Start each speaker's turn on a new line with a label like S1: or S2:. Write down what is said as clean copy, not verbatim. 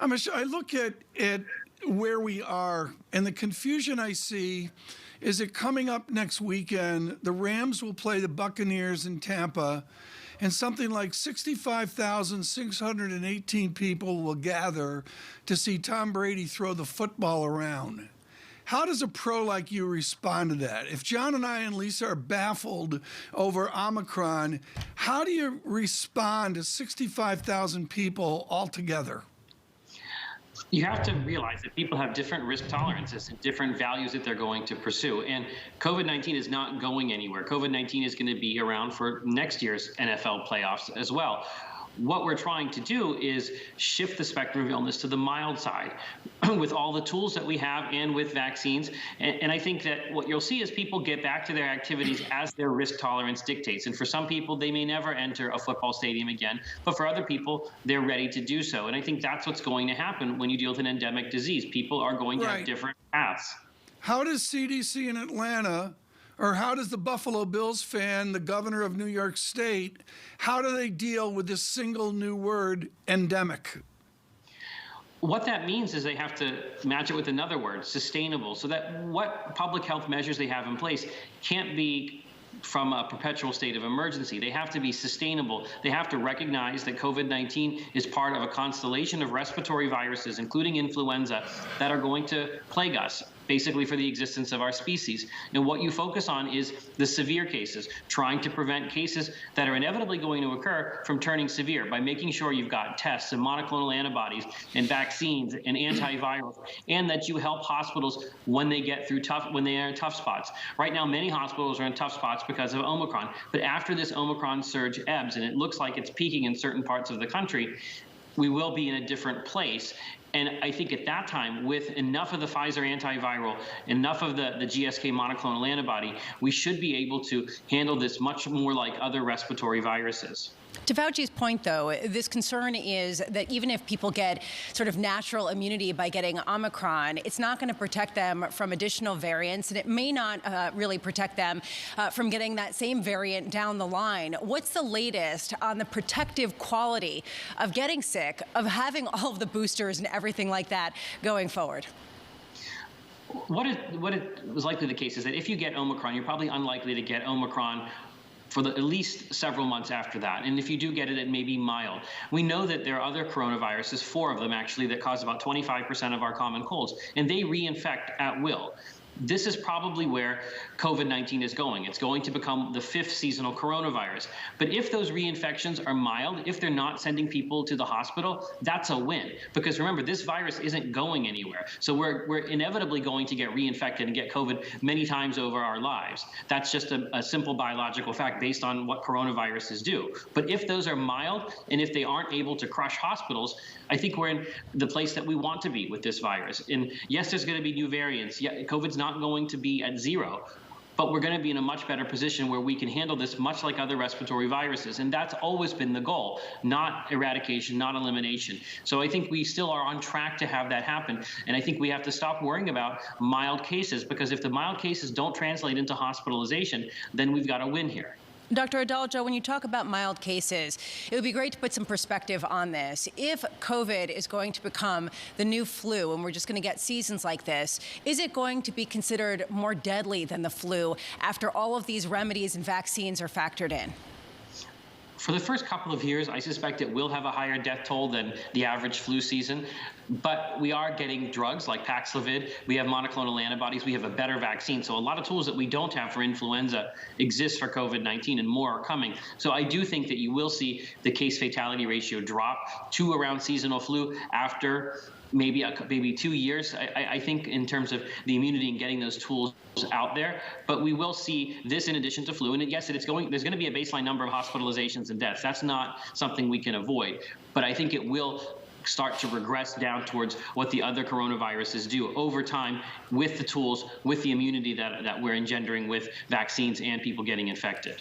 S1: Amish, I look at where we are, and the confusion I see is that coming up next weekend, the Rams will play the Buccaneers in Tampa, and something like 65,618 people will gather to see Tom Brady throw the football around. How does a pro like you respond to that? If John and I and Lisa are baffled over Omicron, how do you respond to 65,000 people all together?
S2: You have to realize that people have different risk tolerances and different values that they're going to pursue. And COVID-19 is not going anywhere. COVID-19 is going to be around for next year's NFL playoffs as well. What we're trying to do is shift the spectrum of illness to the mild side with all the tools that we have and with vaccines. And I think that what you'll see is people get back to their activities as their risk tolerance dictates. And for some people, they may never enter a football stadium again. But for other people, they're ready to do so. And I think that's what's going to happen when you deal with an endemic disease. People are going to have different paths.
S1: How does CDC in Atlanta, or how does the Buffalo Bills fan, the governor of New York State, how do they deal with this single new word, endemic?
S2: What that means is they have to match it with another word, sustainable, so that what public health measures they have in place can't be from a perpetual state of emergency. They have to be sustainable. They have to recognize that COVID-19 is part of a constellation of respiratory viruses, including influenza, that are going to plague us, basically for the existence of our species. And what you focus on is the severe cases, trying to prevent cases that are inevitably going to occur from turning severe by making sure you've got tests and monoclonal antibodies and vaccines and antivirals, and that you help hospitals when they get through when they are in tough spots. Right now, many hospitals are in tough spots because of Omicron, but after this Omicron surge ebbs, and it looks like it's peaking in certain parts of the country, we will be in a different place. And I think at that time, with enough of the Pfizer antiviral, enough of the GSK monoclonal antibody, we should be able to handle this much more like other respiratory viruses.
S3: To Fauci's point, though, this concern is that even if people get sort of natural immunity by getting Omicron, it's not going to protect them from additional variants, and it may not really protect them from getting that same variant down the line. What's the latest on the protective quality of getting sick, of having all of the boosters and everything like that going forward?
S2: What was likely the case is that if you get Omicron, you're probably unlikely to get Omicron for at least several months after that. And if you do get it, it may be mild. We know that there are other coronaviruses, 4 of them actually, that cause about 25% of our common colds, and they reinfect at will. This is probably where COVID-19 is going. It's going to become the 5th seasonal coronavirus. But if those reinfections are mild, if they're not sending people to the hospital, that's a win. Because remember, this virus isn't going anywhere. So we're inevitably going to get reinfected and get COVID many times over our lives. That's just a simple biological fact based on what coronaviruses do. But if those are mild, and if they aren't able to crush hospitals, I think we're in the place that we want to be with this virus. And yes, there's going to be new variants. Yeah, COVID's not going to be at zero, but we're going to be in a much better position where we can handle this much like other respiratory viruses. And that's always been the goal, not eradication, not elimination. So I think we still are on track to have that happen. And I think we have to stop worrying about mild cases, because if the mild cases don't translate into hospitalization, then we've got a win here.
S3: Dr. Adalja, when you talk about mild cases, it would be great to put some perspective on this. If COVID is going to become the new flu and we're just going to get seasons like this, is it going to be considered more deadly than the flu after all of these remedies and vaccines are factored in?
S2: For the first couple of years, I suspect it will have a higher death toll than the average flu season. But we are getting drugs like Paxlovid. We have monoclonal antibodies. We have a better vaccine. So a lot of tools that we don't have for influenza exist for COVID-19, and more are coming. So I do think that you will see the case fatality ratio drop to around seasonal flu after maybe 2 years, I think, in terms of the immunity and getting those tools out there. But we will see this in addition to flu. And yes, there's going to be a baseline number of hospitalizations and deaths. That's not something we can avoid. But I think it will start to regress down towards what the other coronaviruses do over time with the tools, with the immunity that we're engendering with vaccines and people getting infected.